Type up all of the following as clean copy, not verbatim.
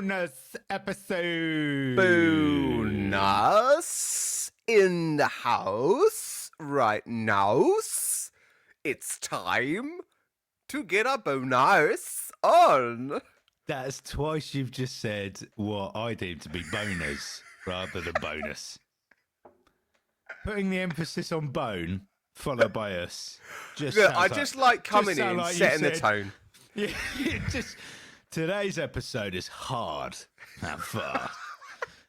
bonus episode. Bonus in the house right now. It's time to get a bonus on. That's twice you've just said what I deem to be bonus rather than bonus. Putting the emphasis on bone, followed by us. Look, I just like coming in, like setting the tone. Yeah, today's episode is hard and fast.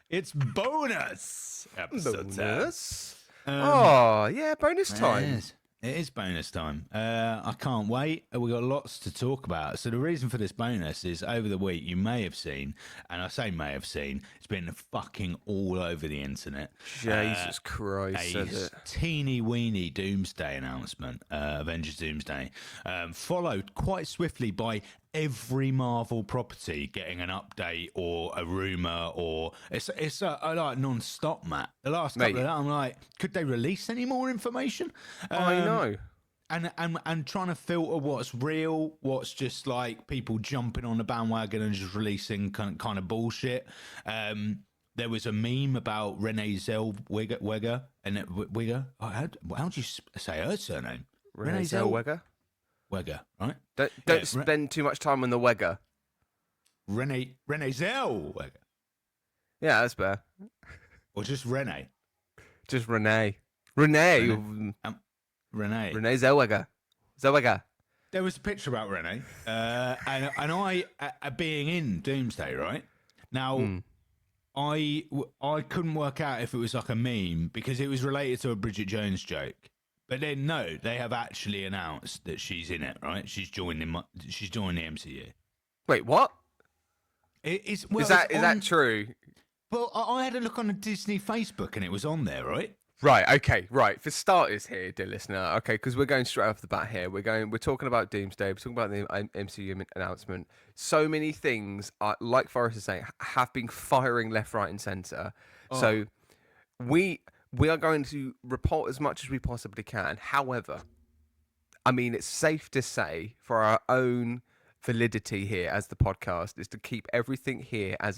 It's bonus episode. Bonus. Bonus time. It is bonus time. I can't wait. We've got lots to talk about. So the reason for this bonus is over the week you may have seen, and I say may have seen, it's been fucking all over the internet. Jesus Christ. A teeny weeny Doomsday announcement, Avengers Doomsday, followed quite swiftly by every Marvel property getting an update or a rumor, or it's like non-stop, Matt. The last couple of that, I'm like, could they release any more information? I know. And trying to filter what's real, what's just like people jumping on the bandwagon and just releasing kind of bullshit. There was a meme about Renee Zellweger, and Wigger. How do you say her surname? Renee Zellweger. Wegger, right? Don't spend too much time on the Wegger. Renee Zellweger. Yeah, that's better. Or just Renee. Just Renee. Renee Zellweger. Zellweger. There was a picture about Renee, and I being in Doomsday, right? Now, I couldn't work out if it was like a meme because it was related to a Bridget Jones joke. But then, no, they have actually announced that she's in it, right? She's joining the MCU. Wait, what? Is that true? Well, I had a look on the Disney Facebook and it was on there, right? Right, okay, right. For starters here, dear listener, okay, because we're going straight off the bat here. We're talking about Doomsday. We're talking about the MCU announcement. So many things, like Forrest is saying, have been firing left, right, and centre. Oh. So we are going to report as much as we possibly can. However, I mean, it's safe to say, for our own validity here as the podcast, is to keep everything here as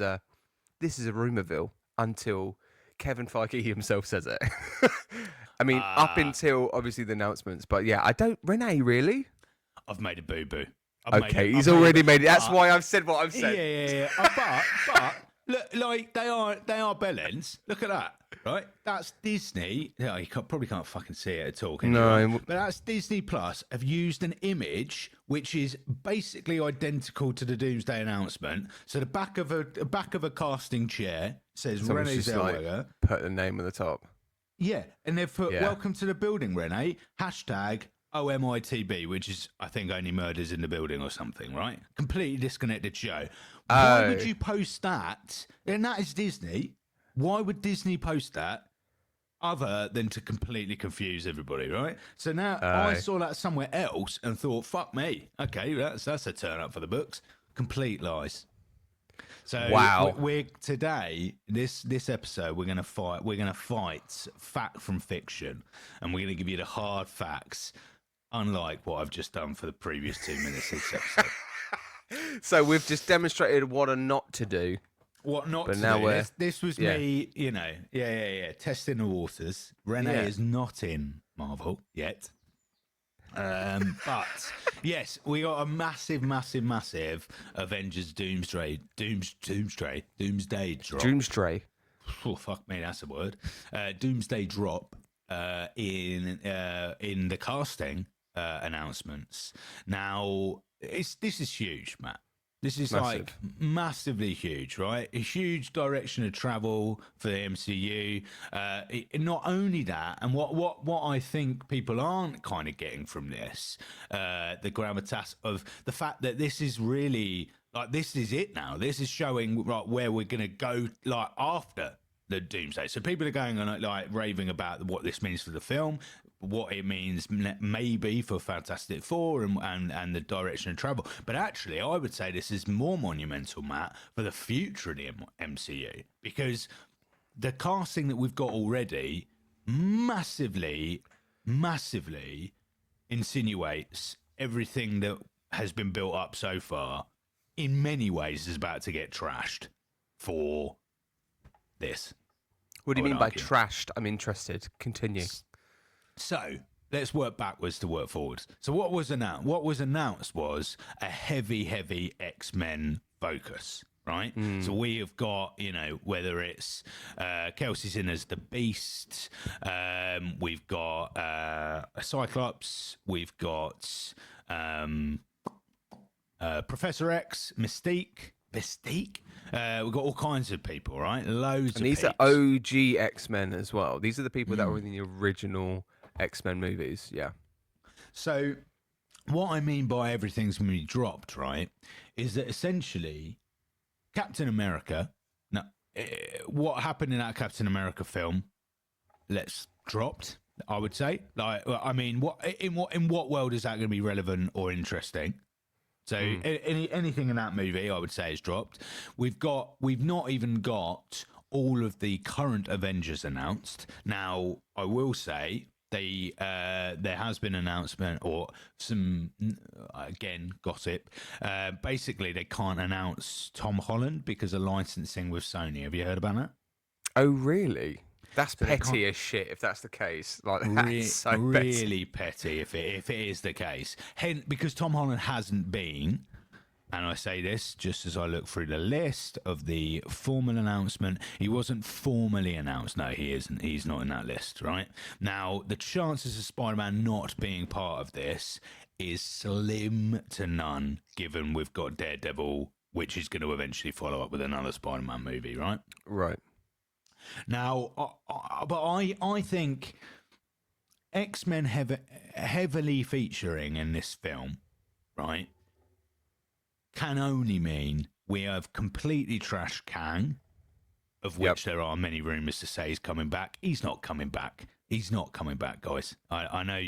this is a rumourville until Kevin Feige himself says it. I mean, up until, obviously, the announcements. But yeah, Renee, really? I've made a boo-boo. He's already made it. That's why I've said what I've said. Yeah. But look, like, they are bellends. Look at that. Right, that's Disney. Yeah, you probably can't fucking see it at all. No, but that's Disney Plus have used an image which is basically identical to the Doomsday announcement. So the back of a casting chair says Renee Zellweger. Like, put the name on the top. Yeah, and they've put "Welcome to the building, Renee." #OMITB, which is I think only murders in the building or something. Right, completely disconnected show. Why would you post that? And that is Disney. Why would Disney post that other than to completely confuse everybody, right? So now I saw that somewhere else and thought, fuck me. Okay, that's a turn up for the books. Complete lies. So wow. We're today, this episode, we're gonna fight fact from fiction, and we're gonna give you the hard facts, unlike what I've just done for the previous 2 minutes of this episode. So we've just demonstrated what not to do. What not to do. This was me, testing the waters. Renee is not in Marvel yet. But, yes, we got a massive Avengers Doomsday drop. Doomsday. Oh, fuck me, that's a word. Doomsday drop in the casting announcements. Now, this is huge, Matt. This is like massively huge, right? A huge direction of travel for the MCU. Not only that, and what I think people aren't kind of getting from this, the gravitas of the fact that this is really like this is it now. This is showing where we're gonna go like after the Doomsday. So people are going on like raving about what this means for the film, what it means maybe for Fantastic Four and the direction of travel. But actually, I would say this is more monumental, Matt, for the future of the MCU, because the casting that we've got already massively insinuates everything that has been built up so far in many ways, is about to get trashed for this. What do you I would mean by argue. trashed? I'm interested. Continue. So let's work backwards to work forwards. So what was announced? What was announced was a heavy X-Men focus. Right, so we have got, whether it's Kelsey's in as the Beast, we've got a Cyclops, we've got Professor X, Mystique. We've got all kinds of people, right? Loads And of these peeps. are OG X-Men as well. These are the people that were in the original X-Men movies. Yeah. So what I mean by everything's going to be dropped, right, is that essentially Captain America. Now, what happened in that Captain America film? Let's dropped. I would say. Like, I mean, in what world is that going to be relevant or interesting? So anything in that movie, I would say, is dropped. We've not even got all of the current Avengers announced. Now, I will say there has been an announcement or some again gossip. Basically, they can't announce Tom Holland because of licensing with Sony. Have you heard about that? Oh, really? That's So petty as shit. If that's the case, like that's so petty. Really petty if it is the case. Hence, because Tom Holland hasn't been. And I say this just as I look through the list of the formal announcement. He wasn't formally announced. No, he isn't. He's not in that list, right? Now, the chances of Spider-Man not being part of this is slim to none, given we've got Daredevil, which is going to eventually follow up with another Spider-Man movie, right? Right. Now, I think X-Men heavily featuring in this film, right, can only mean we have completely trashed Kang, of which there are many rumours to say he's coming back. He's not coming back. He's not coming back, guys. I know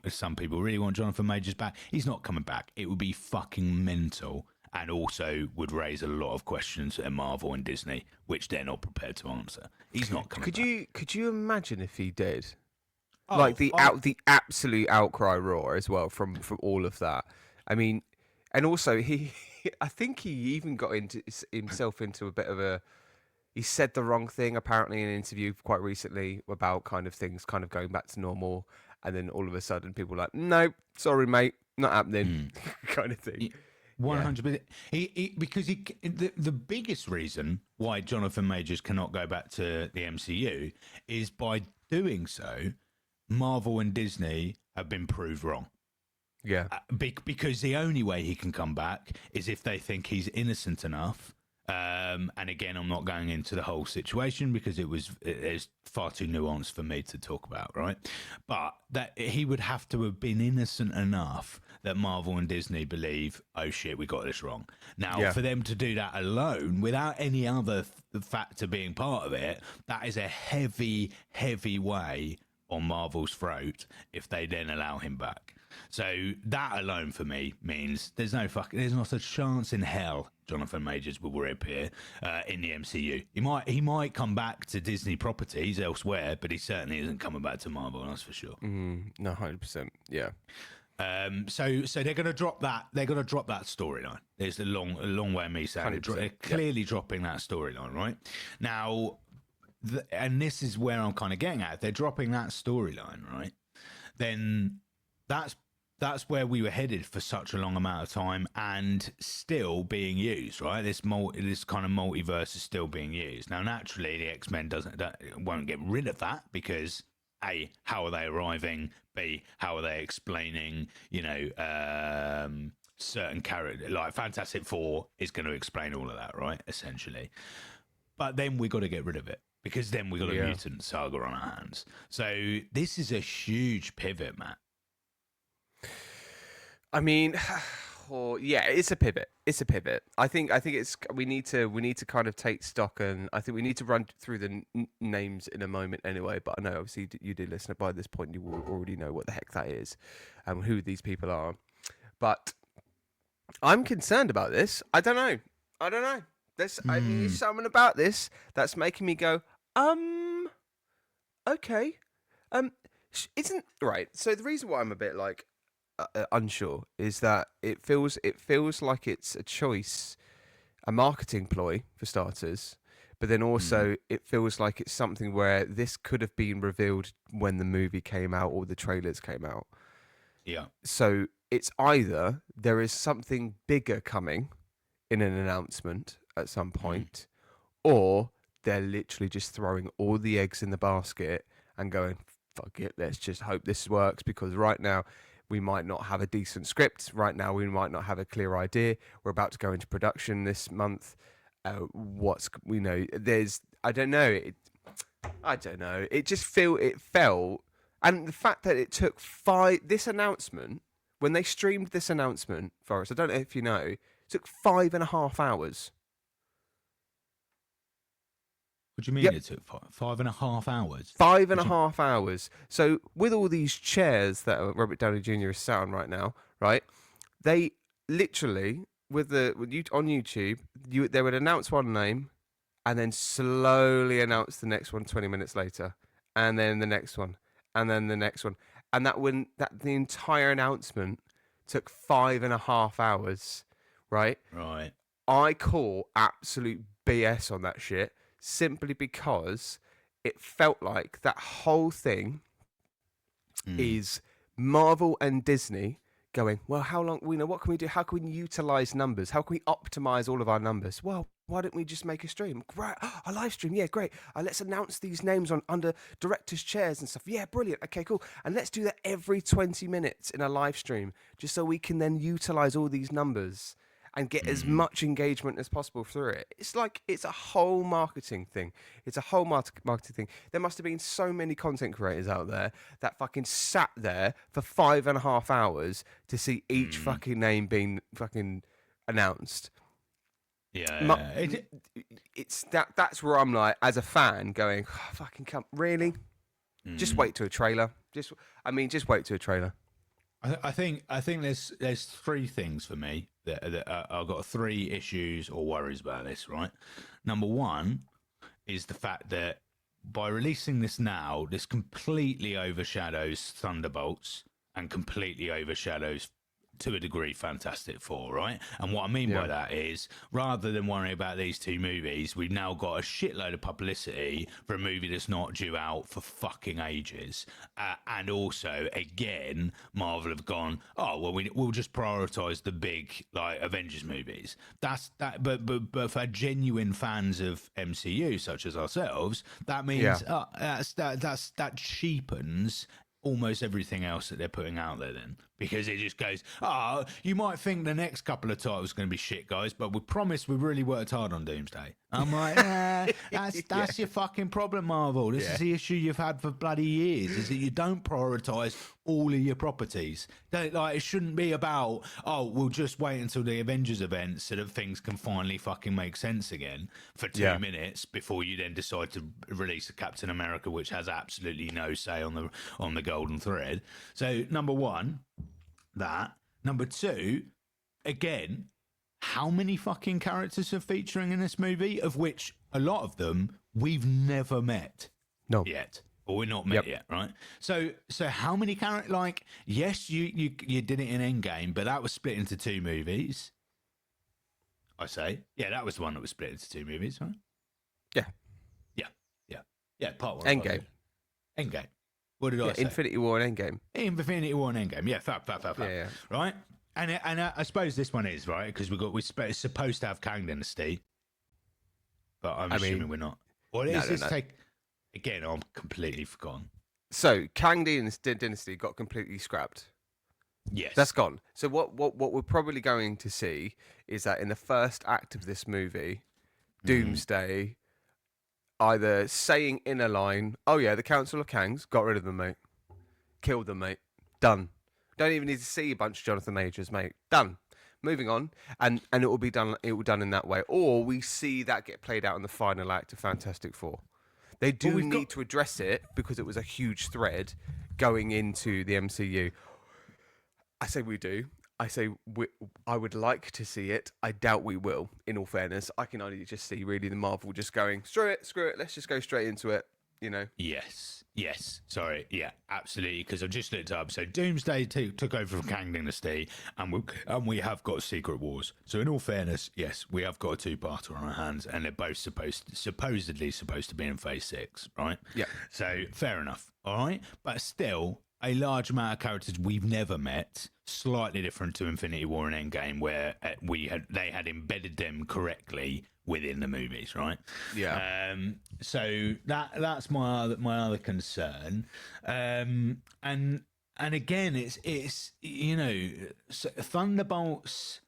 some people really want Jonathan Majors back. He's not coming back. It would be fucking mental and also would raise a lot of questions at Marvel and Disney, which they're not prepared to answer. He's not coming back. Could you imagine if he did? Oh, Like the absolute outcry roar as well from all of that. I mean, and also I think he even got himself into a bit of a. He said the wrong thing apparently in an interview quite recently about kind of things kind of going back to normal, and then all of a sudden people were like, "No, sorry, mate, not happening," kind of thing. 100%. Because the biggest reason why Jonathan Majors cannot go back to the MCU is by doing so, Marvel and Disney have been proved wrong. Yeah. Because the only way he can come back is if they think he's innocent enough. And again, I'm not going into the whole situation because it's far too nuanced for me to talk about, right? But that he would have to have been innocent enough that Marvel and Disney believe, oh shit, we got this wrong. Now, for them to do that alone without any other factor being part of it, that is a heavy way on Marvel's throat if they then allow him back. So that alone for me means there's not a chance in hell Jonathan Majors will reappear in the MCU. He might come back to Disney properties elsewhere, but he certainly isn't coming back to Marvel. That's for sure. No, 100%. Yeah. So they're going to drop that. They're going to drop that storyline. There's a long way of me saying they're clearly dropping that storyline right now. And this is where I'm kind of getting at. If they're dropping that storyline, right, then that's where we were headed for such a long amount of time and still being used, right? This kind of multiverse is still being used. Now, naturally, the X-Men won't get rid of that because A, how are they arriving? B, how are they explaining, certain characters? Like Fantastic Four is going to explain all of that, right? Essentially. But then we got to get rid of it because then we got a mutant saga on our hands. So this is a huge pivot, Matt. I mean, it's a pivot. It's a pivot. I think we need to kind of take stock, and I think we need to run through the names in a moment anyway. But I know obviously you do listen. By this point, you will already know what the heck that is, and who these people are. But I'm concerned about this. I don't know. I mean, there's something about this that's making me go, okay, isn't right. So the reason why I'm a bit like, unsure is that it feels like it's a choice, a marketing ploy for starters, but then Mm. also it feels like it's something where this could have been revealed when the movie came out or the trailers came out. Yeah. So it's either there is something bigger coming in an announcement at some Mm. point, or they're literally just throwing all the eggs in the basket and going, fuck it, let's just hope this works, because right now we might not have a decent script. Right now we might not have a clear idea. We're about to go into production this month. There's, I don't know. I don't know. It felt, and the fact that it took this announcement, when they streamed this announcement, Forrest, I don't know if you know, it took 5.5 hours. What do you mean Yep, it took 5.5 hours? five and What a do you, half hours. So with all these chairs that Robert Downey Jr. is sat on right now, right? They literally on YouTube, they would announce one name and then slowly announce the next one 20 minutes later, and then the next one, and then the next one, and that the entire announcement took 5.5 hours, right? right. I call absolute BS on that shit, simply because it felt like that whole thing Mm. is Marvel and Disney going, well, how long, what can we do? How can we utilize numbers? How can we optimize all of our numbers? Well, why don't we just make a stream? Great. A live stream. Yeah, great. Let's announce these names under directors' chairs and stuff. Yeah, brilliant. Okay, cool. And let's do that every 20 minutes in a live stream, just so we can then utilize all these numbers and get as Mm. much engagement as possible through it. It's like it's a whole marketing thing. It's a whole marketing thing. There must have been so many content creators out there that fucking sat there for 5.5 hours to see each Mm. fucking name being fucking announced. Yeah. It's that's where I'm like, as a fan, going, oh, fucking come, really? Just Mm. wait to a trailer. Just wait to a trailer. I think there's three things for me that I've got three issues or worries about this. Right. Number one is the fact that by releasing this now, this completely overshadows Thunderbolts and completely overshadows, to a degree, Fantastic Four, right? And what I mean Yeah, by that is, rather than worrying about these two movies, we've now got a shitload of publicity for a movie that's not due out for fucking ages. And also, again, Marvel have gone, oh well, we'll just prioritize the big like Avengers movies. That's that. But for genuine fans of MCU such as ourselves, that yeah, means that cheapens almost everything else that they're putting out there then, because it just goes, you might think the next couple of titles are going to be shit, guys, but we promise we really worked hard on Doomsday. I'm like, that's yeah, your fucking problem, Marvel. This yeah, is the issue you've had for bloody years, is that you don't prioritize all of your properties. It shouldn't be about, we'll just wait until the Avengers event so that things can finally fucking make sense again for two yeah. minutes before you then decide to release a Captain America, which has absolutely no say on the golden thread. So number one, that. Number two, again, how many fucking characters are featuring in this movie, of which a lot of them we've never met No. yet, or we're not met Yep. yet, right? So how many characters? Like, yes, you did it in Endgame, but that was split into two movies. I say, yeah, that was the one that was split into two movies, right? Yeah. Yeah, yeah, yeah. Part one, part two. Endgame. Endgame. What did I Yeah. say? Infinity War and Endgame. Infinity War and Endgame. Yeah, fab. Yeah. Yeah. Right? And I suppose this one is, right? Because it's supposed to have Kang Dynasty, but I'm I assuming mean, we're not. Or no, is no, this no. take. Again, I'm completely forgotten. So Kang Dynasty got completely scrapped. That's Yes. gone. So what we're probably going to see is that in the first act of this movie, Mm. Doomsday either saying in a line, "Oh yeah, the Council of Kangs got rid of them, mate. Killed them, mate. Done. Don't even need to see a bunch of Jonathan Majors, mate. Done. Moving on, and it will be done. It will be done in that way, or we see that get played out in the final act of Fantastic Four. They Well, do we've got. need to address it because it was a huge thread going into the MCU. I say we do. I would like to see it. I doubt we will. In all fairness, I can only just see really the Marvel just going screw it. Let's just go straight into it. You know. Yes. Sorry. Yeah, absolutely. Because I've just looked up. So Doomsday took over from Kang Dynasty, and we have got Secret Wars. So in all fairness, yes, we have got a two-parter on our hands, and they're both supposedly supposed to be in Phase 6, right? Yeah. So fair enough. All right, but still, a large amount of characters we've never met. Slightly different to Infinity War and Endgame, where they had embedded them correctly within the movies, right? Yeah. So that's my other concern, and again, it's Thunderbolts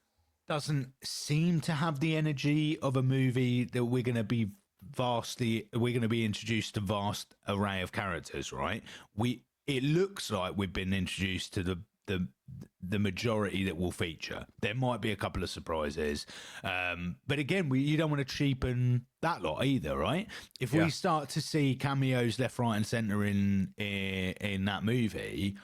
doesn't seem to have the energy of a movie that we're going to be introduced to vast array of characters, right? It looks like we've been introduced to the majority that will feature. There might be a couple of surprises, but again, you don't want to cheapen that lot either, right? If we start to see cameos left, right, and center in that movie,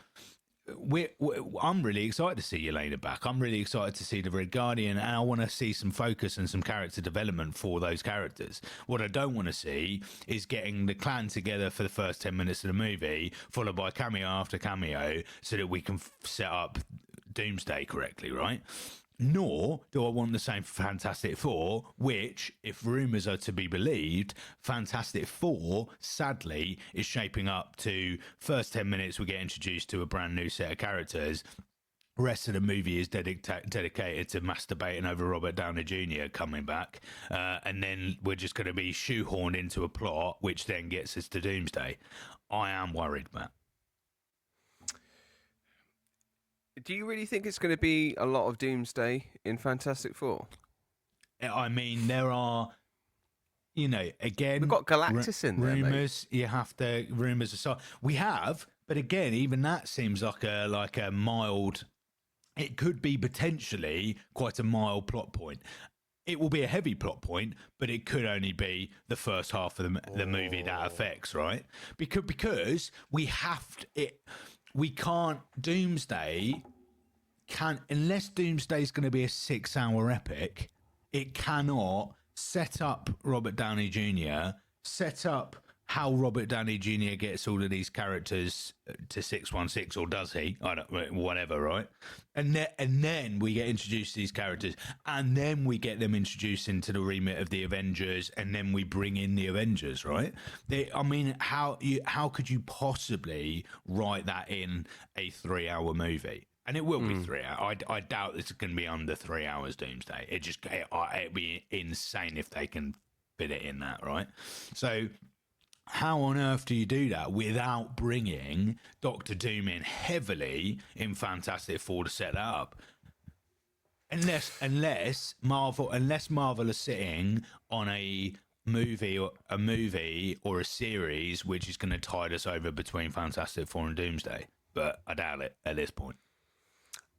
I'm really excited to see Yelena back. I'm really excited to see the Red Guardian, and I want to see some focus and some character development for those characters. What I don't want to see is getting the clan together for the first 10 minutes of the movie, followed by cameo after cameo, so that we can set up Doomsday correctly, right? Nor do I want the same for Fantastic Four, which, if rumours are to be believed, Fantastic Four, sadly, is shaping up to first 10 minutes we get introduced to a brand new set of characters. Rest of the movie is dedicated to masturbating over Robert Downey Jr. coming back, and then we're just going to be shoehorned into a plot, which then gets us to Doomsday. I am worried, Matt. Do you really think it's going to be a lot of Doomsday in Fantastic Four? I mean, there are, again, we've got Galactus in there. Rumors, mate. You have to rumors aside. We have, but again, even that seems like a mild. It could be potentially quite a mild plot point. It will be a heavy plot point, but it could only be the first half of the movie that affects, right? Because we have it. We can't. Doomsday can, unless Doomsday is going to be a 6-hour epic, it cannot set up Robert Downey Jr., set up how Robert Downey Jr. gets all of these characters to 616, or does he? I don't, whatever, right? And then we get introduced to these characters, and then we get them introduced into the remit of the Avengers, and then we bring in the Avengers, right? How could you possibly write that in a 3-hour movie? And it will be 3 hours. I doubt it's going to be under 3 hours, Doomsday. It'd be insane if they can fit it in that, right? So how on earth do you do that without bringing Doctor Doom in heavily in Fantastic Four to set that up? Unless Marvel are sitting on a movie or a series which is going to tide us over between Fantastic Four and Doomsday. But I doubt it at this point.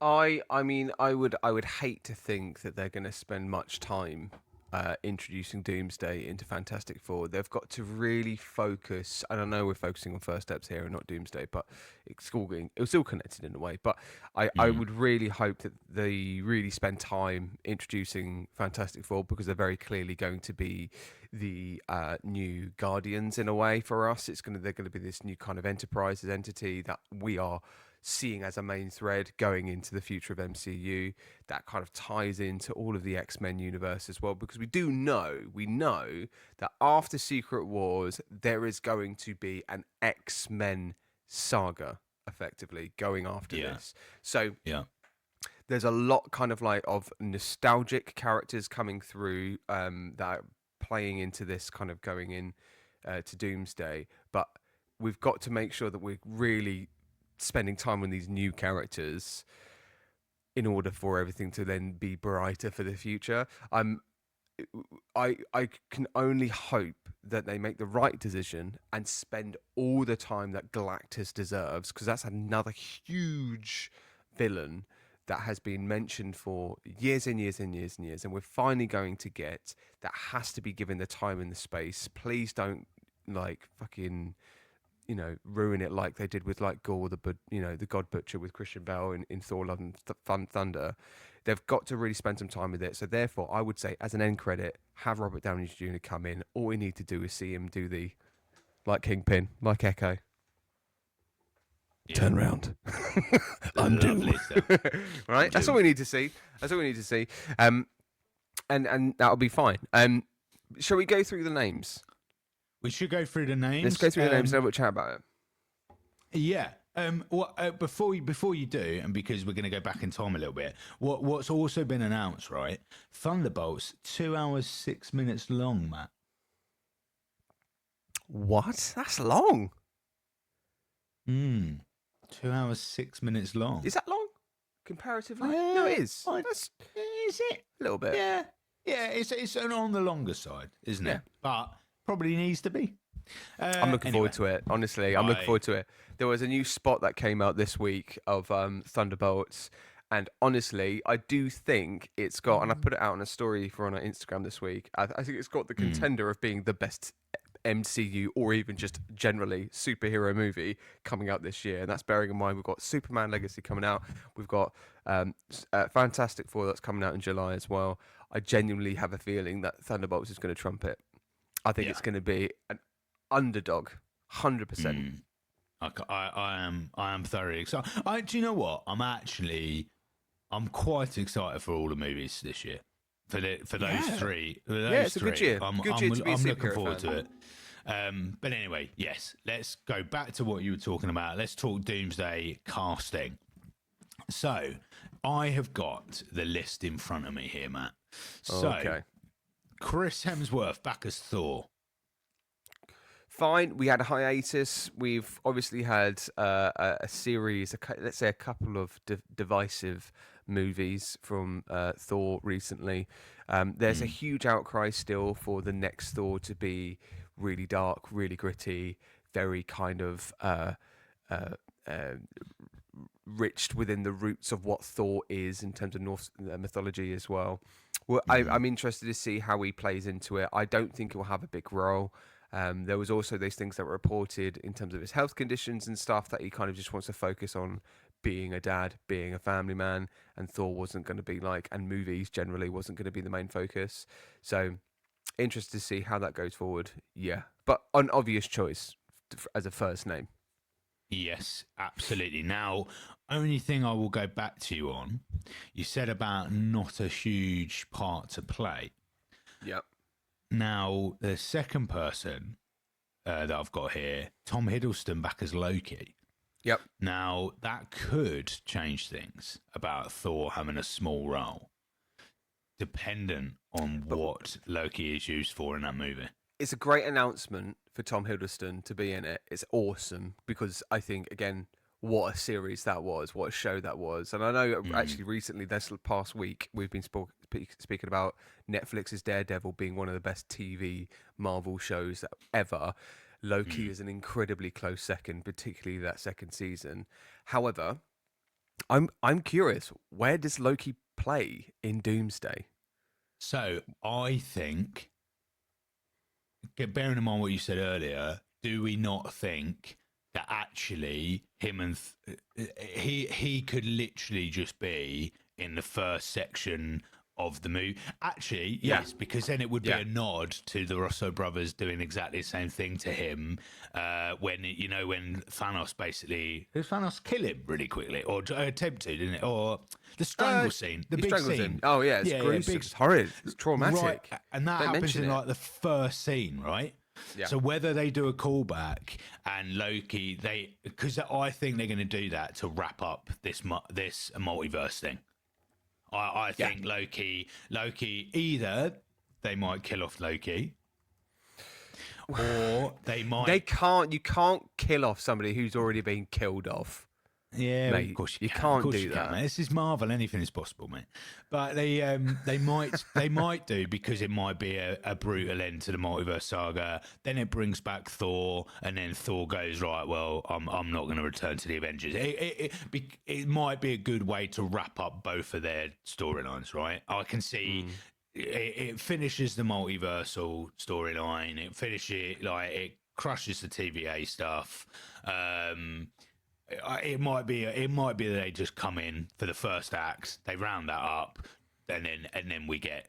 I mean, I would hate to think that they're going to spend much time introducing Doomsday into Fantastic Four. They've got to really focus. And I know we're focusing on first steps here and not Doomsday, but it's still connected in a way. But I would really hope that they really spend time introducing Fantastic Four, because they're very clearly going to be the new Guardians in a way for us. They're going to be this new kind of Enterprises entity that we are seeing as a main thread going into the future of MCU, that kind of ties into all of the X-Men universe as well, because we know that after Secret Wars there is going to be an X-Men saga effectively going after this. So there's a lot kind of like of nostalgic characters coming through that are playing into this kind of going in to Doomsday, but we've got to make sure that we're really spending time on these new characters in order for everything to then be brighter for the future. I can only hope that they make the right decision and spend all the time that Galactus deserves, because that's another huge villain that has been mentioned for years and years and years and years, and we're finally going to get that. Has to be given the time and the space. Please don't fucking ruin it like they did with Gore, the God Butcher with Christian Bale in Thor: Love and Thunder. They've got to really spend some time with it. So therefore, I would say as an end credit, have Robert Downey Jr. come in. All we need to do is see him do the like Kingpin, like Echo. Yeah. Turn round. Undo. Lovely stuff. Right? That's all we need to see. And that'll be fine. Shall we go through the names? We should go through the names. Let's go through the names and have a chat about it. Yeah. Before you do, and because we're going to go back in time a little bit, what's also been announced, right? Thunderbolts, 2 hours 6 minutes long, Matt. What? That's long. 2 hours 6 minutes long. Is that long? Comparatively? No, it is. Is it? A little bit. Yeah. It's on the longer side, isn't it? But probably needs to be. I'm looking forward to it. Honestly, I'm looking forward to it. There was a new spot that came out this week of Thunderbolts, and honestly, I do think it's got. And I put it out on a story on our Instagram this week. I think it's got the contender of being the best MCU or even just generally superhero movie coming out this year. And that's bearing in mind we've got Superman Legacy coming out. We've got Fantastic Four that's coming out in July as well. I genuinely have a feeling that Thunderbolts is going to trump it. I think it's going to be an underdog, 100%. I am thoroughly excited. Do you know what? I'm quite excited for all the movies this year. For those three. It's a good year. I'm looking forward to it. But anyway, yes, let's go back to what you were talking about. Let's talk Doomsday casting. So, I have got the list in front of me here, Matt. So, Chris Hemsworth back as Thor. Fine. We had a hiatus. We've obviously had a series, let's say a couple of divisive movies from Thor recently. There's a huge outcry still for the next Thor to be really dark, really gritty, very kind of rich within the roots of what Thor is in terms of Norse mythology as well. Well, I'm interested to see how he plays into it. I don't think he'll have a big role. There was also those things that were reported in terms of his health conditions and stuff that he kind of just wants to focus on being a dad, being a family man, and Thor wasn't going to be and movies generally wasn't going to be the main focus. So interested to see how that goes forward. Yeah, but an obvious choice as a first name. Yes, absolutely. Now, only thing I will go back to you on, you said about not a huge part to play. Yep. Now, the second person that I've got here, Tom Hiddleston back as Loki. Yep. Now, that could change things about Thor having a small role, dependent on what Loki is used for in that movie. It's a great announcement for Tom Hiddleston to be in it. It's awesome because I think, again, what a series that was, what a show that was. And I know actually recently, this past week, we've been speaking about Netflix's Daredevil being one of the best TV Marvel shows ever. Loki is an incredibly close second, particularly that second season. However, I'm curious, where does Loki play in Doomsday? So I think, bearing in mind what you said earlier, do we not think that actually him and he could literally just be in the first section of the movie? Actually, yes, because then it would be a nod to the Russo brothers doing exactly the same thing to him when Thanos basically did Thanos kill him really quickly or attempt to, didn't it? Or the strangle scene, the big scene. Oh yeah, it's gruesome. It's horrid. It's traumatic. Right, and that happens in like the first scene, right? Yeah. So whether they do a callback and Loki, because I think they're going to do that to wrap up this multiverse thing. I think Loki, either they might kill off Loki, or they might. You can't kill off somebody who's already been killed off. Yeah, mate, of course you can't do that. Mate. This is Marvel; anything is possible, mate. But they might do, because it might be a brutal end to the multiverse saga. Then it brings back Thor, and then Thor goes, right, well, I'm not going to return to the Avengers. It might be a good way to wrap up both of their storylines, right? I can see. It finishes the multiversal storyline. It finishes it crushes the TVA stuff. It might be that they just come in for the first act, they round that up, and then we get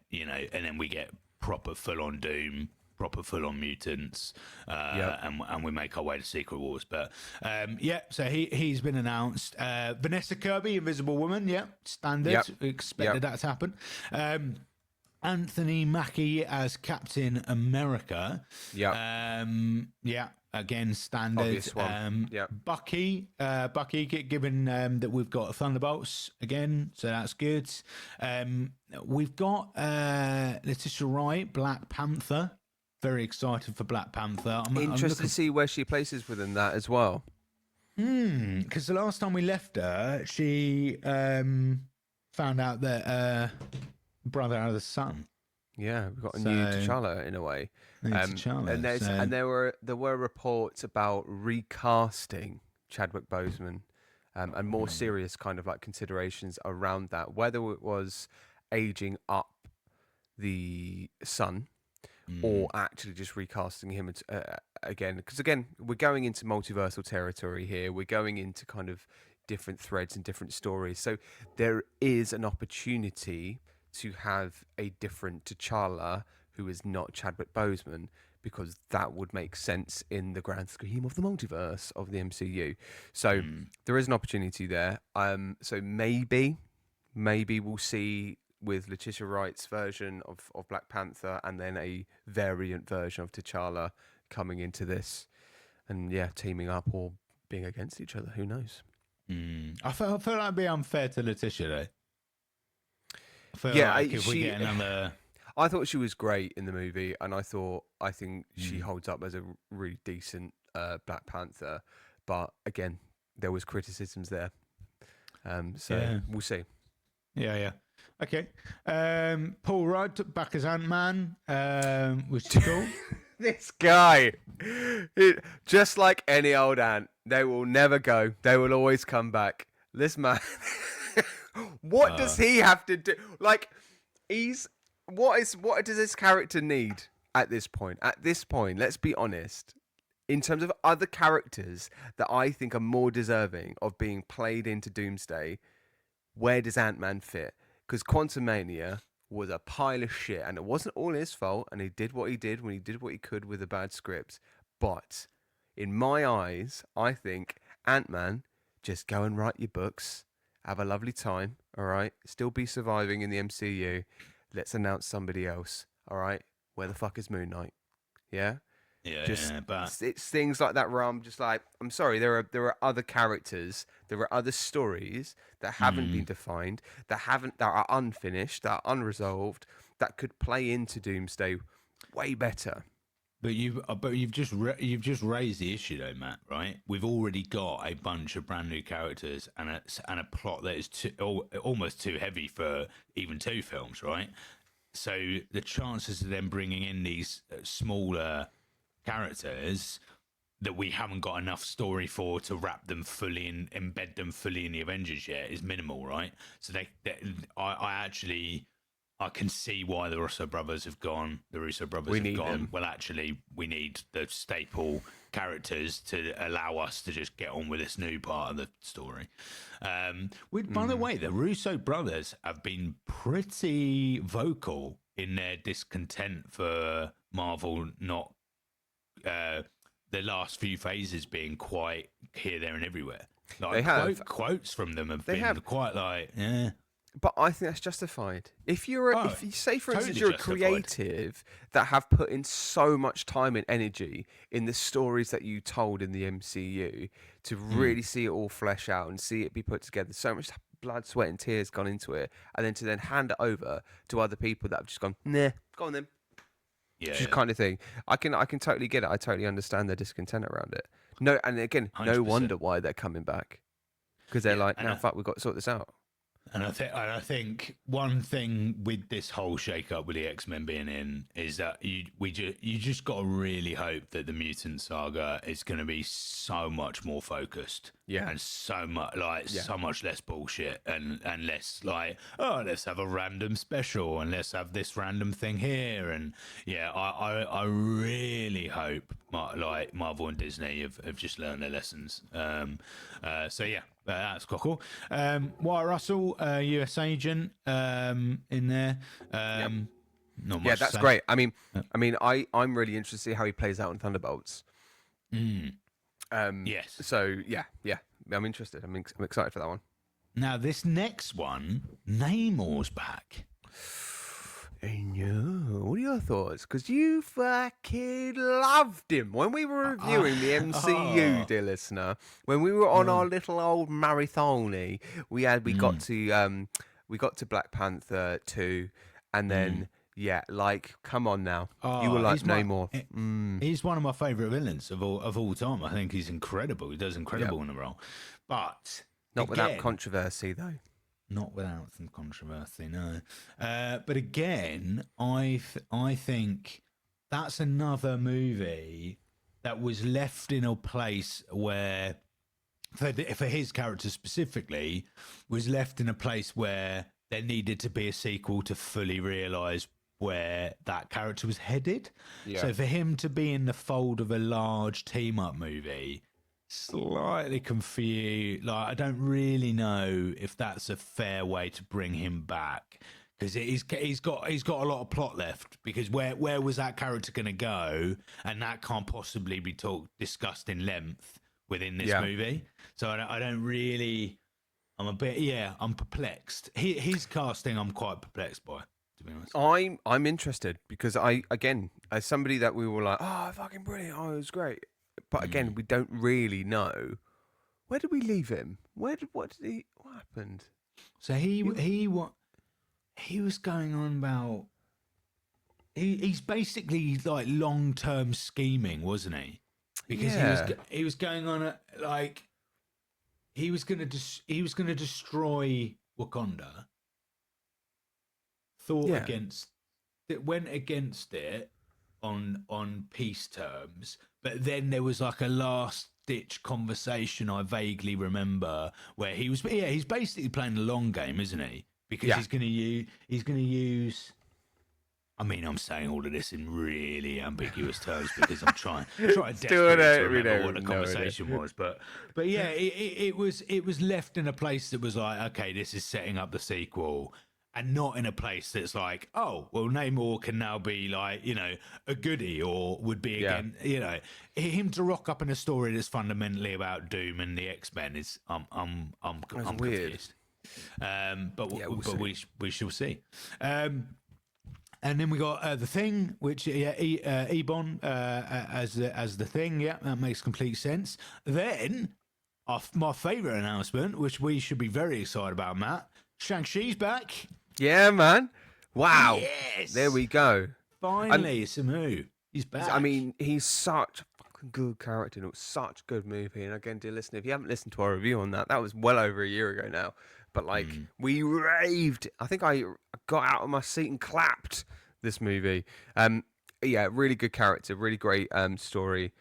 proper full on Doom, proper full-on mutants, Yep. and we make our way to Secret Wars. But so he's been announced. Vanessa Kirby, Invisible Woman, standard. Yep. Expected that to happen. Anthony Mackie as Captain America. Yep. Again, standard. Obvious one. Yep. Bucky, given that we've got Thunderbolts again, so that's good. We've got Letitia Wright, Black Panther. Very excited for Black Panther. I'm Interested to see where she places within that as well. Because the last time we left her, she found out that brother had a son. Yeah, we've got a new T'Challa in a way. T'Challa, and there were reports about recasting Chadwick Boseman, and more serious kind of like considerations around that, whether it was aging up the son or actually just recasting him again. Because again, we're going into multiversal territory here. We're going into kind of different threads and different stories. So there is an opportunity to have a different T'Challa who is not Chadwick Boseman, because that would make sense in the grand scheme of the multiverse of the MCU. So there is an opportunity there. So maybe we'll see with Letitia Wright's version of Black Panther, and then a variant version of T'Challa coming into this, and teaming up or being against each other. Who knows? I feel like it'd be unfair to Letitia though. I thought she was great in the movie, and I think she holds up as a really decent Black Panther. But again, there was criticisms there, so we'll see. Yeah. Okay. Paul Rudd back as Ant-Man, which is cool. This guy, just like any old ant, they will never go. They will always come back. This man, what does he have to do? Like, what does this character need at this point? At this point, let's be honest. In terms of other characters that I think are more deserving of being played into Doomsday, where does Ant-Man fit? Because Quantumania was a pile of shit, and it wasn't all his fault, and he did what he did when he did what he could with a bad script. But in my eyes, I think Ant-Man, just go and write your books, have a lovely time, all right? Still be surviving in the MCU. Let's announce somebody else, all right? Where the fuck is Moon Knight? Yeah? But it's things like that where I'm just like, I'm sorry, there are other characters, there are other stories that haven't been defined, that are unfinished, that are unresolved, that could play into Doomsday way better. But you've just raised the issue though, Matt. Right? We've already got a bunch of brand new characters and a plot that is almost too heavy for even 2 films, right? So the chances of them bringing in these smaller characters that we haven't got enough story for to wrap them fully and embed them fully in the Avengers yet is minimal, right? So I can see why the Russo brothers have gone. The Russo brothers have gone. Them. Well, actually, we need the staple characters to allow us to just get on with this new part of the story. By the way, the Russo brothers have been pretty vocal in their discontent for Marvel not the last few phases being quite here, there, and everywhere. Like, they have quotes from them have been quite like, yeah. But I think that's justified. If you say, for instance, totally you're justified. a creative that have put in so much time and energy in the stories that you told in the MCU to really see it all flesh out and see it be put together, so much blood, sweat, and tears gone into it, and then to hand it over to other people that have just gone, nah, go on then. Just kind of thing. I can totally get it. I totally understand their discontent around it. No, and again, 100%. No wonder why they're coming back, because they're like, no, fuck, we've got to sort this out. And I think one thing with this whole shake-up with the X-Men being in is that you just got to really hope that the Mutant Saga is going to be so much more focused, and so much less bullshit, and less like, oh, let's have a random special and let's have this random thing here, and I really hope like Marvel and Disney have just learned their lessons. That's quite cool. Wyatt Russell, US agent, in there. Not Yeah, much to that's say. great. Uh, I'm really interested to see how he plays out in Thunderbolts. mm, yes. So yeah, I'm interested. I'm excited for that one. Now this next one, Namor's back. I know. What are your thoughts? Because you fucking loved him when we were reviewing the MCU, Oh, dear listener. When we were on uh, our little old marathon, we got mm, to Black Panther 2, and mm. then come on now, you were Oh, like no more. Mm, he's one of my favourite villains of all time. I think he's incredible. He does yeah, incredible in the role. But not without again, controversy though. not without some controversy, no. But again, I think that's another movie that was left in a place where, for his character specifically, was left in a place where there needed to be a sequel to fully realise where that character was headed. Yeah. So for him to be in the fold of a large team up movie, slightly confused. Like, I don't really know if that's a fair way to bring him back, because he's got a lot of plot left. Because where was that character going to go, and that can't possibly be discussed in length within this Yeah. movie. So I don't really. I'm perplexed. His casting, I'm quite perplexed by, to be honest. I'm interested because again, as somebody that we were like, oh, fucking brilliant, oh, it was great, but again, we don't really know where did we leave him. What happened? So he was going on about. He's basically like long-term scheming, wasn't he? Because Yeah, he was going on like he was gonna destroy Wakanda. yeah, Went against it on peace terms, but then there was like a last ditch conversation I vaguely remember where he's basically playing the long game, isn't he? Because yeah. he's gonna use. I mean, I'm saying all of this in really ambiguous terms because I'm trying Still desperately to don't, we remember what don't the know conversation was. But yeah, it was left in a place that was like, okay, this is setting up the sequel, and not in a place that's like, oh, well, Namor can now be like, a goodie, or would be Yeah, again, him to rock up in a story that's fundamentally about Doom and the X-Men is I'm weird. confused. But Yeah, we'll but see. we shall see. And then we got the Thing, which Ebon as the Thing. Yeah, that makes complete sense. Then my favourite announcement, which we should be very excited about, Matt. Shang-Chi's back. Yeah, man. Wow. Yes. There we go. Finally, Samu. He's back. I mean, he's such a fucking good character, and it was such a good movie. And again, dear listener, if you haven't listened to our review on that, that was well over a year ago now. But we raved. I think I got out of my seat and clapped this movie. Yeah, really good character, really great story.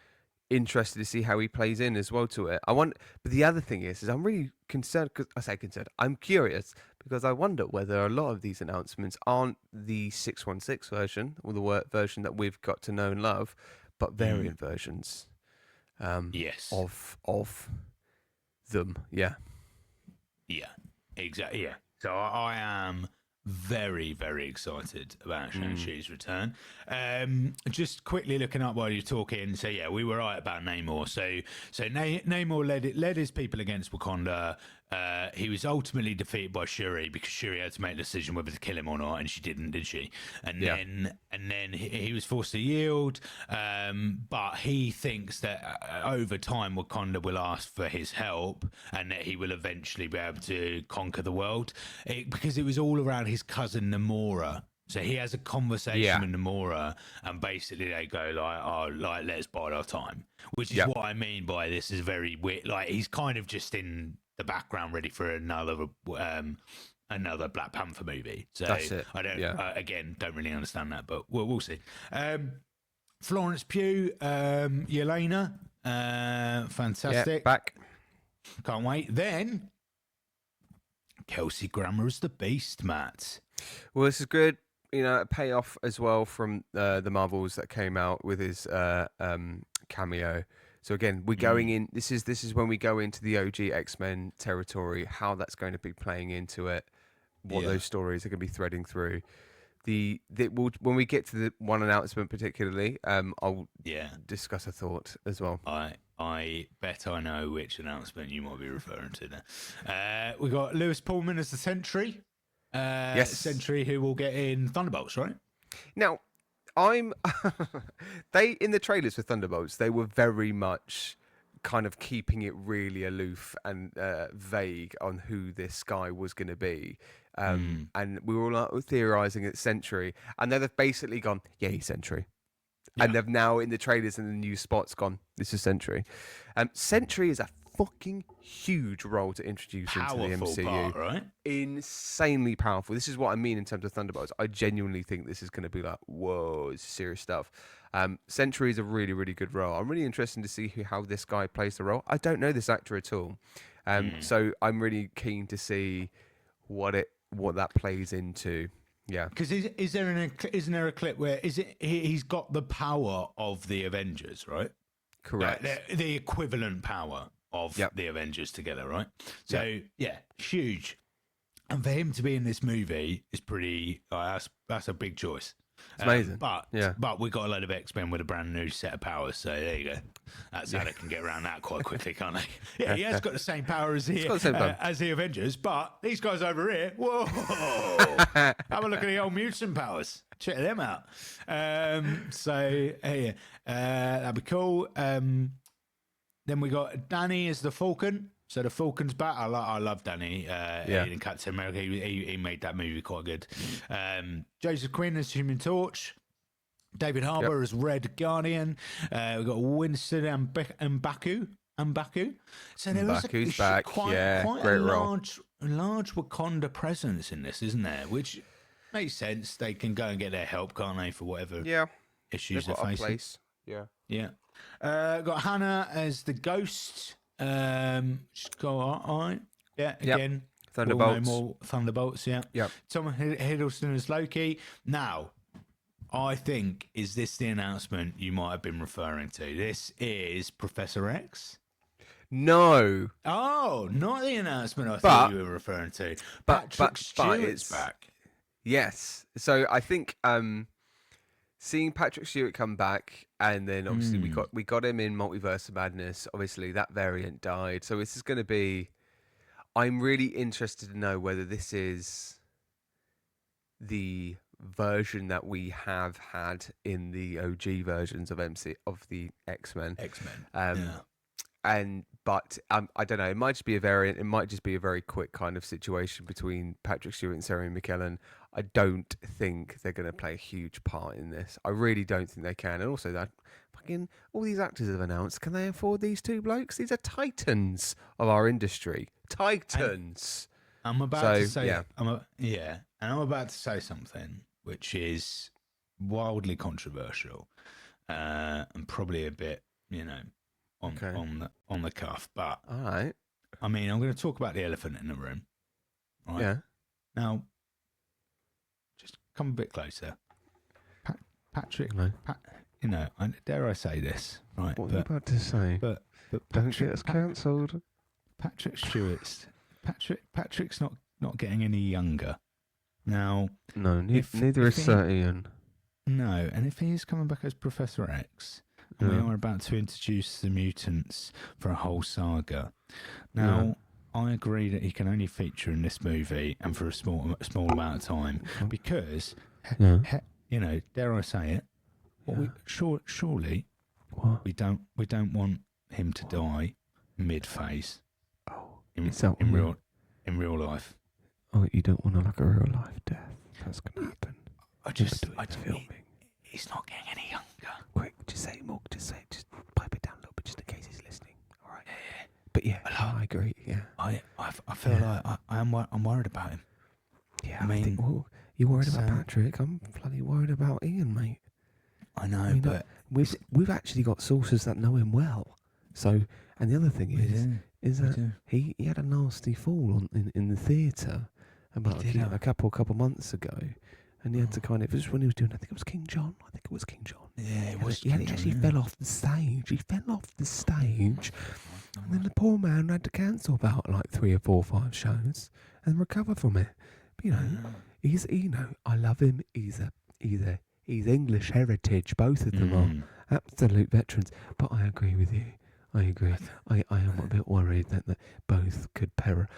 Interested to see how he plays in as well to it. But the other thing is I'm really concerned. Because I say concerned, I'm curious because I wonder whether a lot of these announcements aren't the 616 version or the version that we've got to know and love, but variant versions. Yes. Of them. Yeah. Yeah. Exactly. Yeah. So I am very, very excited about Shang-Chi's return. Just quickly looking up while you're talking. So yeah, we were right about Namor. So Namor led his people against Wakanda. He was ultimately defeated by Shuri because Shuri had to make the decision whether to kill him or not, and she didn't, did she? And then he was forced to yield. But he thinks that over time Wakanda will ask for his help, and that he will eventually be able to conquer the world. Because it was all around his cousin Namora. So he has a conversation with Namora, and basically they go like, "Oh, like let's bide our time," which is what I mean by this is very weird. Like he's kind of just in the background, ready for another Black Panther movie. So That's it. I don't again don't really understand that, but we'll see. Florence Pugh, Yelena, fantastic. Yeah, back. Can't wait. Then Kelsey Grammer as the Beast, Matt. Well, this is good. A payoff as well from the Marvels that came out with his cameo. So again, we're going in. This is when we go into the OG X-Men territory. How that's going to be playing into it, what those stories are going to be threading through. when we get to the one announcement particularly, I'll Yeah. discuss a thought as well. I bet I know which announcement you might be referring to there. We got Lewis Pullman as the Sentry. Yes. Sentry who will get in Thunderbolts, right? Now, they in the trailers for Thunderbolts, they were very much kind of keeping it really aloof and vague on who this guy was going to be. And we were all theorizing it's Sentry, and then they've basically gone, yeah, he's Sentry. Yeah. And they've now in the trailers and the new spots gone, this is Sentry. Sentry is a fucking huge role to introduce Powerful into the MCU. part, right? Insanely powerful. This is what I mean in terms of Thunderbolts. I genuinely think this is going to be like, whoa, it's serious stuff. Sentry is a really, really good role. I'm really interested to see how this guy plays the role. I don't know this actor at all, so I'm really keen to see what that plays into. Yeah, because isn't there a clip where he's got the power of the Avengers, right? correct. Like the equivalent power of the Avengers together, right? So yeah, huge. And for him to be in this movie is pretty. That's a big choice. It's amazing. But we got a load of X-Men with a brand new set of powers, so there you go. That's how they can get around that quite quickly, can't they? Yeah, he has got the same power as the Avengers, but these guys over here, whoa! Have a look at the old mutant powers. Check them out. That'd be cool. Then we got Danny as the Falcon. So the Falcon's back. I love Danny. In Captain America, he made that movie quite good. Joseph Quinn as Human Torch. David Harbour as Red Guardian. We've got Winston M'Baku. So there is quite a large Wakanda presence in this, isn't there? Which makes sense. They can go and get their help, can't they, for whatever issues they're facing. Yeah. Got Hannah as the Ghost. Just go all right. Yeah, again. Thunderbolts. More Thunderbolts, yeah. Tom Hiddleston as Loki. Now, I think, is this the announcement you might have been referring to? This is Professor X? No. Oh, not the announcement I thought you were referring to. Patrick Stewart's back. Yes. So I think seeing Patrick Stewart come back, and then obviously we got him in Multiverse of Madness. Obviously that variant died, so this is going to be. I'm really interested to know whether this is the version that we have had in the OG versions of the X-Men. But I don't know. It might just be a variant. It might just be a very quick kind of situation between Patrick Stewart and Sarah McKellen. I don't think they're going to play a huge part in this. I really don't think they can. And also, that fucking all these actors have announced. Can they afford these two blokes? These are titans of our industry. Titans. I'm about to say, and I'm about to say something which is wildly controversial, and probably a bit, on the cuff. But all right, I mean, I'm going to talk about the elephant in the room. Right? Yeah. Now, just come a bit closer, Patrick. Dare I say this? Right. What are you about to say? But don't get us cancelled. Patrick's not getting any younger. Now, no, neither is Sir Ian. No, and if he is coming back as Professor X, and we are about to introduce the mutants for a whole saga. Now, I agree that he can only feature in this movie and for a small amount of time because, dare I say it? Surely, we don't want him to die mid-phase. In real life. Oh, you don't want a real life death. That's gonna happen. I just filming. He's not getting any younger. Quick, just pipe it down a little bit, just in case he's listening. All right. Yeah. But I agree. Yeah. I feel like I'm worried about him. Yeah. I mean, you're worried about Patrick. I'm bloody worried about Ian, mate. I know, but we've actually got sources that know him well. So, and the other thing is that he had a nasty fall in the theatre about a couple months ago, and he had to kind of, it was when he was doing, I think it was King John. Yeah, it was. He actually fell off the stage. And then the poor man had to cancel about like 3 or 4 or 5 shows and recover from it. But, he's I love him. He's English heritage. Both of them are absolute veterans. But I agree with you. I agree. I am a bit worried that both could perish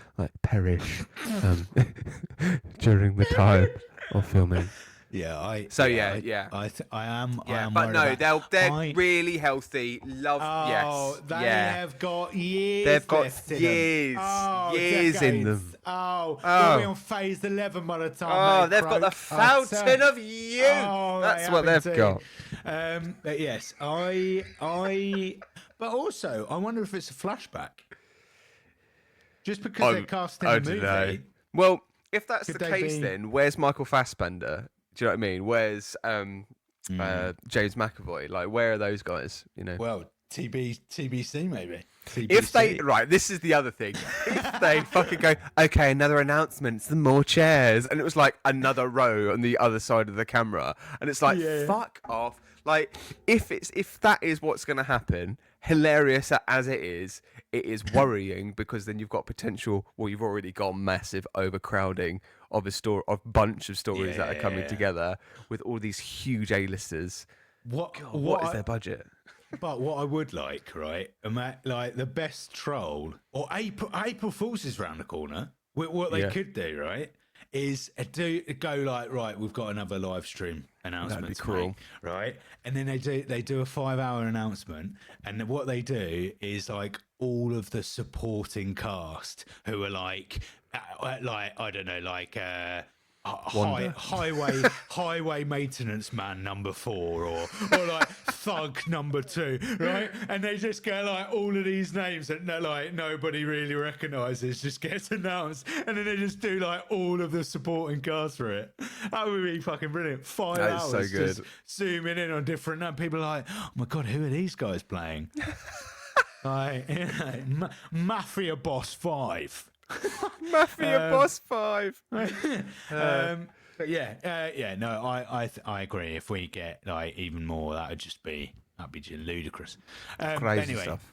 during the time of filming. Yeah, I am. Yeah, I am but worried no, about, they're really healthy. They yeah. have got years. They've got left in years, them. years in them. We'll be on phase 11 by the time. They've got the fountain of youth. That's what they've got. But yes, But also, I wonder if it's a flashback. Just because they're casting a movie. Know. Well, if that's the case, then where's Michael Fassbender? Do you know what I mean? Where's James McAvoy? Like, where are those guys? You know. Well, TBC maybe. TBC. If they this is the other thing. If they fucking go, okay, another announcement, some more chairs, and it was like another row on the other side of the camera, and it's like, fuck off. Like, if that is what's going to happen, hilarious as it is worrying because then you've got potential. Well, you've already got massive overcrowding of a bunch of stories that are coming together with all these huge A-listers. What is their budget? But what I would like, right, like the best troll or April Fool's is round the corner. What they could do, right, is go like, right, we've got another live stream announcement. That'd be cool, right? And then they do a 5-hour announcement, and what they do is like all of the supporting cast who are like I don't know, like highway maintenance man number 4 or like thug number 2, right? And they just get like all of these names that like nobody really recognizes just gets announced, and then they just do like all of the supporting cast for it. That would be fucking brilliant. 5 hours so good. just zooming in on different people are like, oh my god, who are these guys playing? Like, Mafia Boss 5. Mafia Boss 5. But I agree. If we get like even more, that'd be just ludicrous. Crazy stuff.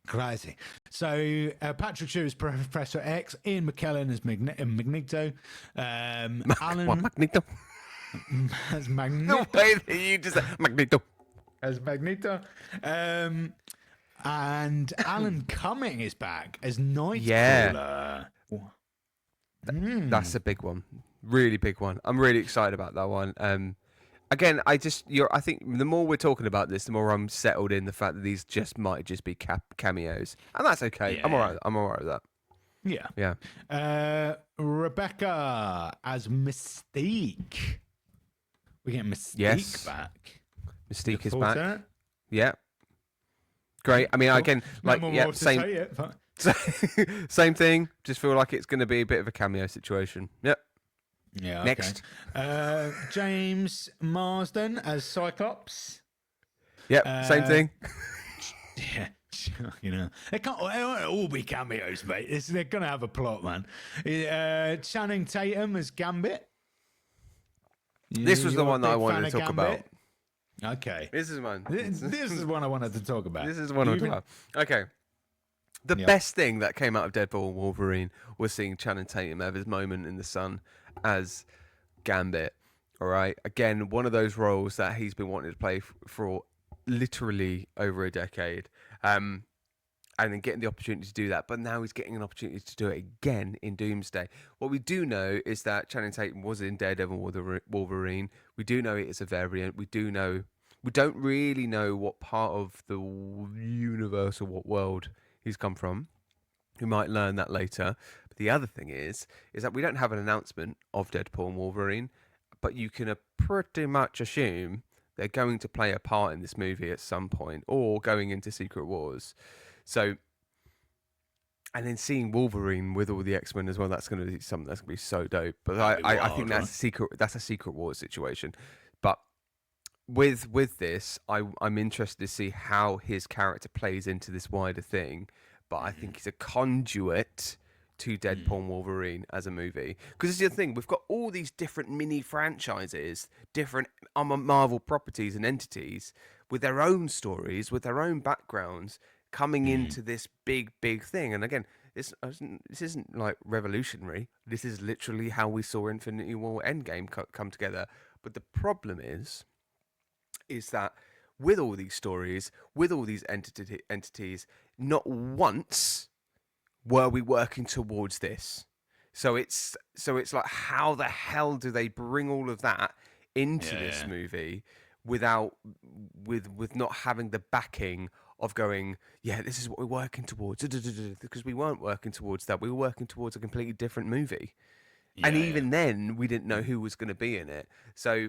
Crazy. So Patrick Stewart is Professor X, Ian McKellen as Magneto, Alan Magneto as Magneto. The way that you just said Magneto as Magneto. And Alan Cumming is back as Nightcrawler. That's a big one, really big one. I'm really excited about that one. Again, I think the more we're talking about this, the more I'm settled in the fact that these might just be cameos, and that's okay. Yeah. I'm alright with that. Yeah. Rebecca as Mystique. We get Mystique back. Mystique is back. Yeah. Great. I mean, again, like, same thing. Just feel like it's going to be a bit of a cameo situation. Yep. Yeah. Next. Okay. James Marsden as Cyclops. Yep. Same thing. Yeah. You know, they won't all be cameos, mate. They're going to have a plot, man. Channing Tatum as Gambit. This was the one that I wanted to talk about. Okay. This is one. This is one I wanted to talk about. This is one I wanted to talk about. Okay. The best thing that came out of Deadpool and Wolverine was seeing Channing Tatum have his moment in the sun as Gambit. All right. Again, one of those roles that he's been wanting to play for literally over a decade. And then getting the opportunity to do that. But now he's getting an opportunity to do it again in Doomsday. What we do know is that Channing Tatum was in Daredevil Wolverine. We do know it is a variant. We don't really know what part of the universe or what world he's come from. We might learn that later. But the other thing is that we don't have an announcement of Deadpool and Wolverine, but you can pretty much assume they're going to play a part in this movie at some point or going into Secret Wars. So, and then seeing Wolverine with all the X-Men as well, that's going to be something that's going to be so dope. But I think that's a Secret Wars situation. But with this, I'm interested to see how his character plays into this wider thing. But I think he's a conduit to Deadpool and Wolverine as a movie. Because this is the thing, we've got all these different mini franchises, different Marvel properties and entities with their own stories, with their own backgrounds, coming into this big thing. And again, this isn't like revolutionary. This is literally how we saw Infinity War Endgame come together. But the problem is that with all these stories, with all these entities, not once were we working towards this. So it's like, how the hell do they bring all of that into this movie without with not having the backing of going, yeah, this is what we're working towards, because we weren't working towards that. We were working towards a completely different movie, and even then, we didn't know who was going to be in it. So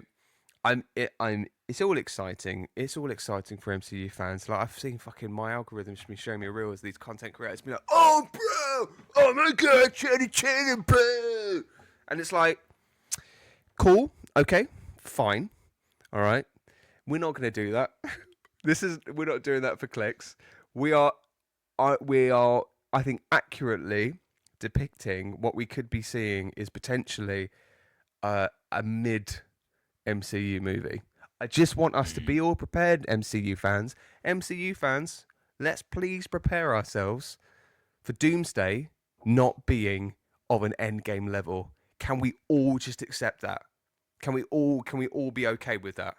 it's all exciting. It's all exciting for MCU fans. Like, I've seen fucking my algorithms been showing me reels. These content creators be like, "Oh, bro! Oh my god, Channing, bro!" And it's like, cool, okay, fine, all right. We're not going to do that. We're not doing that for clicks. We are, I think, accurately depicting what we could be seeing is potentially a mid MCU movie. I just want us to be all prepared, MCU fans. MCU fans, let's please prepare ourselves for Doomsday not being of an Endgame level. Can we all just accept that? Can we all be okay with that?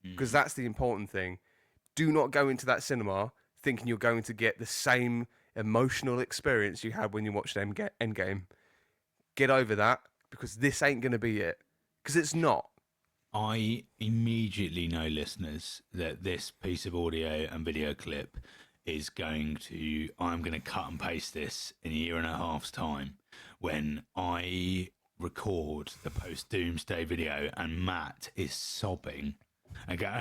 Because that's the important thing. Do not go into that cinema thinking you're going to get the same emotional experience you had when you watched Endgame. Get over that, because this ain't going to be it. Because it's not. I immediately know, listeners, that this piece of audio and video clip is I'm going to cut and paste this in a year and a half's time when I record the post-Doomsday video and Matt is sobbing. I go,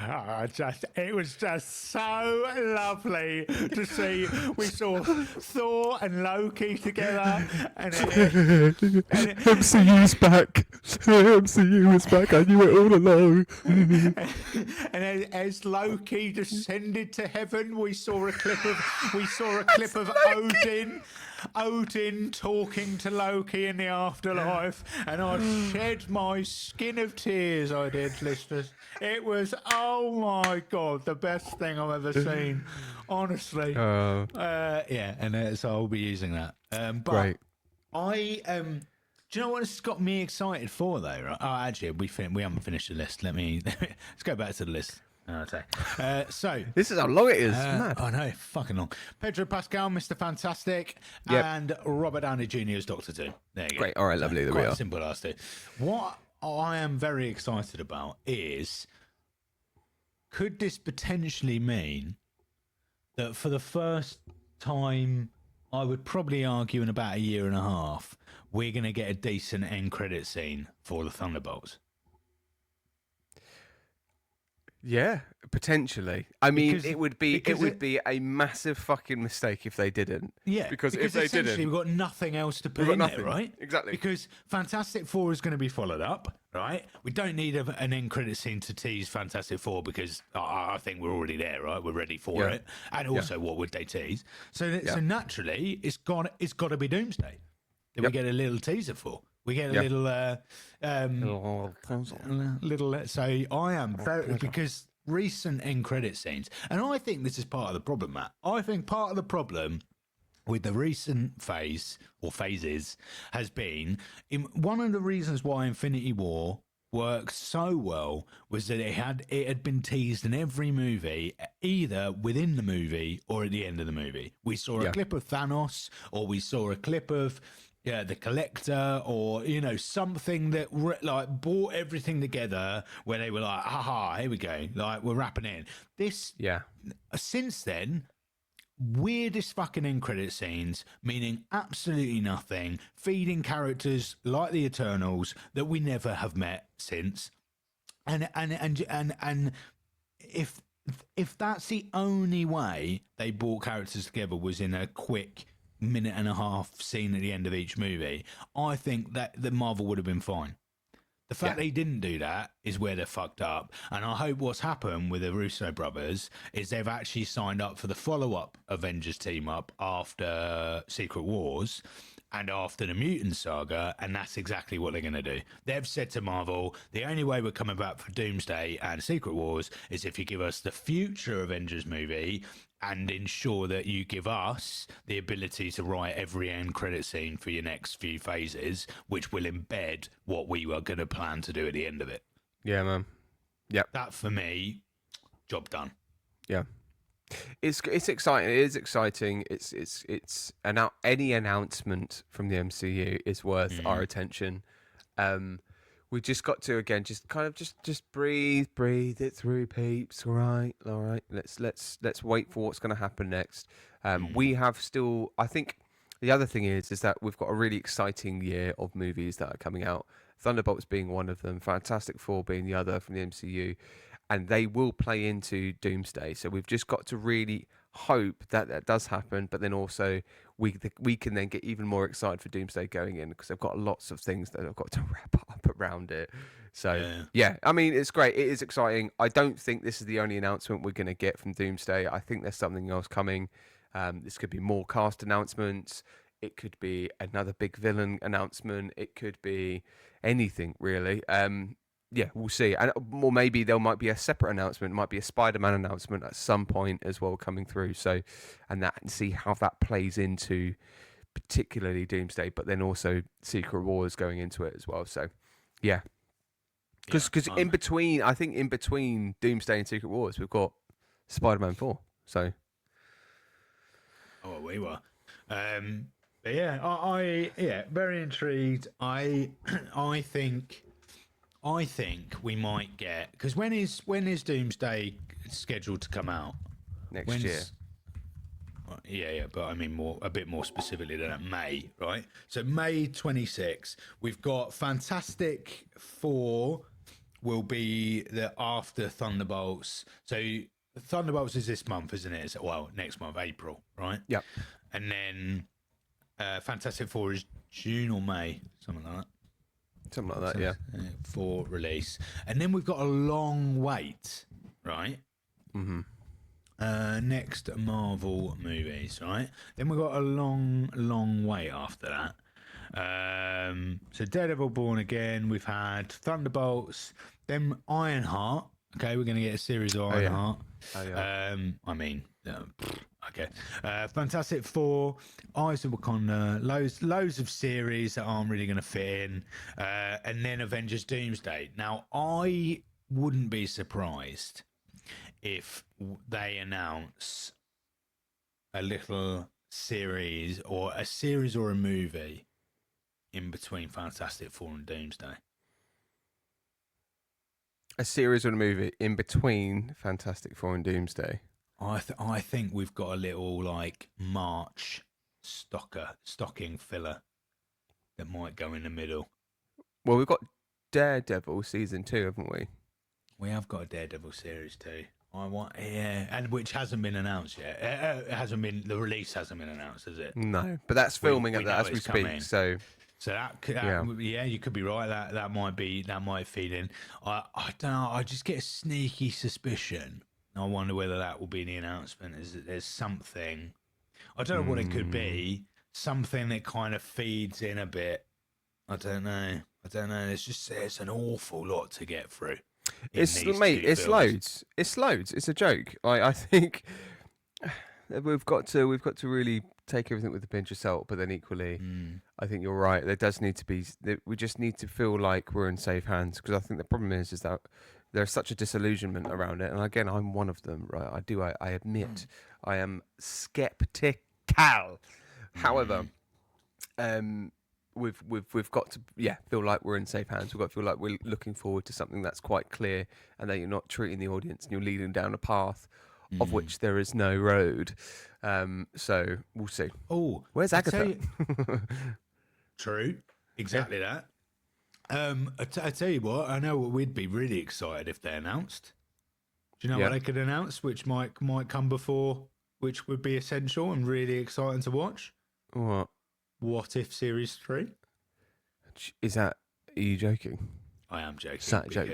it was just so lovely to see. We saw Thor and Loki together, and MCU's back. MCU is back. I knew it all along. And as Loki descended to heaven, we saw a clip of Odin talking to Loki in the afterlife, and I shed my skin of tears. I did, listeners. It was, oh my god, the best thing I've ever seen, honestly. So I'll be using that. But Great. do you know what it's got me excited for though? Right? Oh, actually, we haven't finished the list. Let's go back to the list. Okay. So this is how long it is. Mad. I know, fucking long. Pedro Pascal, Mr. Fantastic, and Robert Downey Jr. as Doctor Doom. There you go. Great. All right, lovely. There we are. Simple last two. What I am very excited about is, could this potentially mean that for the first time, I would probably argue in about a year and a half, we're going to get a decent end credit scene for the Thunderbolts? Yeah, potentially. I mean, it would be a massive fucking mistake if they didn't. Yeah, because if they didn't, we've got nothing else to put in there, right? Exactly. Because Fantastic Four is going to be followed up, right? We don't need an end credit scene to tease Fantastic Four, because I think we're already there, right? We're ready for it. And also, what would they tease? So naturally, it's got to be Doomsday that we get a little teaser for. We get a little. So I am very, because recent end credit scenes, and I think this is part of the problem, Matt. I think part of the problem with the recent phases has been, one of the reasons why Infinity War worked so well was that it had been teased in every movie, either within the movie or at the end of the movie. We saw a clip of Thanos, or we saw a clip of the Collector, or something that brought everything together, where they were like, haha, here we go, like, we're wrapping in this. Since then, weirdest fucking end credit scenes, meaning absolutely nothing, feeding characters like the Eternals that we never have met since, and if that's the only way they brought characters together, was in a quick minute and a half scene at the end of each movie, I think that the Marvel would have been fine. The fact they didn't do that is where they're fucked up. And I hope what's happened with the Russo brothers is they've actually signed up for the follow-up Avengers team-up after Secret Wars, and after the Mutant Saga, and that's exactly what they're going to do. They've said to Marvel, the only way we're coming back for Doomsday and Secret Wars is if you give us the future Avengers movie and ensure that you give us the ability to write every end credit scene for your next few phases, which will embed what we were going to plan to do at the end of it. Yeah, man. Yep. That, for me, job done. Yeah. It's exciting. It is exciting. Any announcement from the MCU is worth our attention. We just got to again just kind of just breathe it through, peeps. All right. Let's wait for what's going to happen next. We have still. I think the other thing is that we've got a really exciting year of movies that are coming out. Thunderbolts being one of them, Fantastic Four being the other from the MCU. And they will play into Doomsday. So we've just got to really hope that does happen. But then also we can then get even more excited for Doomsday going in because they've got lots of things that I've got to wrap up around it. So, yeah, I mean, it's great. It is exciting. I don't think this is the only announcement we're going to get from Doomsday. I think there's something else coming. This could be more cast announcements. It could be another big villain announcement. It could be anything, really. Yeah, we'll see. Or maybe there might be a separate announcement. It might be a Spider-Man announcement at some point as well coming through. So, and see how that plays into particularly Doomsday, but then also Secret Wars going into it as well. So, yeah. Because in between Doomsday and Secret Wars, we've got Spider-Man 4. So. Oh, we were. But yeah, I very intrigued. I think we might get, because when is Doomsday scheduled to come out? Next year. Yeah, but I mean a bit more specifically than that, May, right? So May 26. We've got Fantastic Four will be the after Thunderbolts. So Thunderbolts is this month, isn't it? Well, next month, April, right? Yeah. And then Fantastic Four is June or May, something like that. Something like that, yeah. For release. And then we've got a long wait, right? Mm-hmm. Next Marvel movies, right? Then we've got a long wait after that. So Daredevil Born Again, we've had Thunderbolts, then Ironheart. Okay, we're going to get a series of Ironheart. I mean, okay. Fantastic Four, Eyes of Wakanda, loads of series that aren't really going to fit in, and then Avengers Doomsday. Now, I wouldn't be surprised if they announce a little series or a movie in between Fantastic Four and Doomsday. A series or a movie in between Fantastic Four and Doomsday. I think we've got a little like March stocking filler that might go in the middle. Well, we've got Daredevil season 2, haven't we? We have got a Daredevil series too. And which hasn't been announced yet. The release hasn't been announced, has it? No, but that's filming as we speak. Coming. So that you could be right. That might feed in. I don't know. I just get a sneaky suspicion. I wonder whether that will be the announcement. Is that there's something? I don't know what it could be. Something that kind of feeds in a bit. I don't know. There's an awful lot to get through. It's loads. It's loads. It's a joke. I think we've got to really take everything with a pinch of salt, but then equally, I think you're right. There does need to be. We just need to feel like we're in safe hands, because I think the problem is that there's such a disillusionment around it, and again, I'm one of them. Right? I admit I am skeptical. However, we've got to feel like we're in safe hands. We've got to feel like we're looking forward to something that's quite clear, and that you're not treating the audience and you're leading down a path of which there is no road. So we'll see. Oh, where's Agatha? True, exactly that. I tell you what, I know we'd be really excited if they announced. Do you know what they could announce, which might come before, which would be essential and really exciting to watch? What If Series 3? Is that? Are you joking? I am joking. Is that a joke?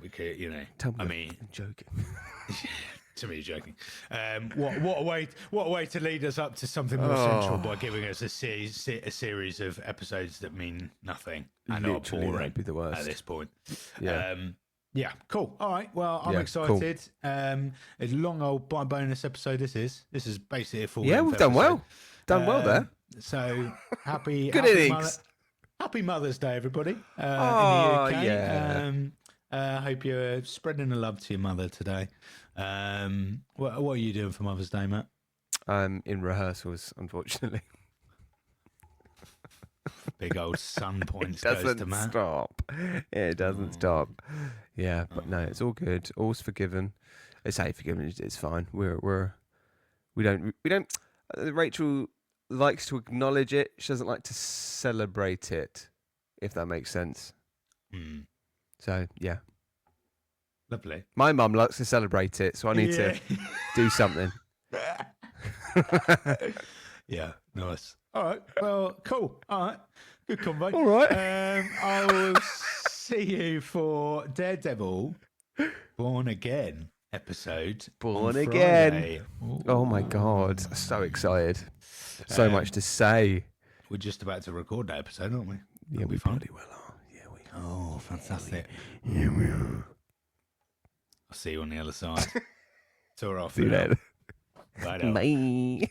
Because you know, Tell me I mean, I'm joking. To be joking. What a way to lead us up to something more central by giving us a series of episodes that mean nothing and Literally, are boring that'd be the worst. at this point. Yeah. Yeah, cool. All right. Well, I'm excited. Cool. It's a long old bonus episode. This is basically a full. Yeah, we've done well. Done well there. So happy. Good happy innings. Happy Mother's Day, everybody. In the UK. Yeah. I hope you're spreading the love to your mother today. What are you doing for Mother's Day, Matt? In rehearsals, unfortunately. Big old sun points It doesn't goes to Matt. Stop. It doesn't stop. Yeah, but no, it's all good. All's forgiven. It's forgiven. It's fine. We don't. Rachel likes to acknowledge it. She doesn't like to celebrate it, if that makes sense. So yeah. Lovely. My mum likes to celebrate it, so I need to do something. Yeah, nice. All right. Well, cool. All right. Good convo. All right. I will see you for Daredevil Born Again episode. Born on Again. Friday. Oh my God. So excited. So much to say. We're just about to record that episode, aren't we? Yeah, we probably will. Yeah, we are. Oh, fantastic. Yeah, we are. I'll see you on the other side. It's all right. See you later. Bye now. Bye.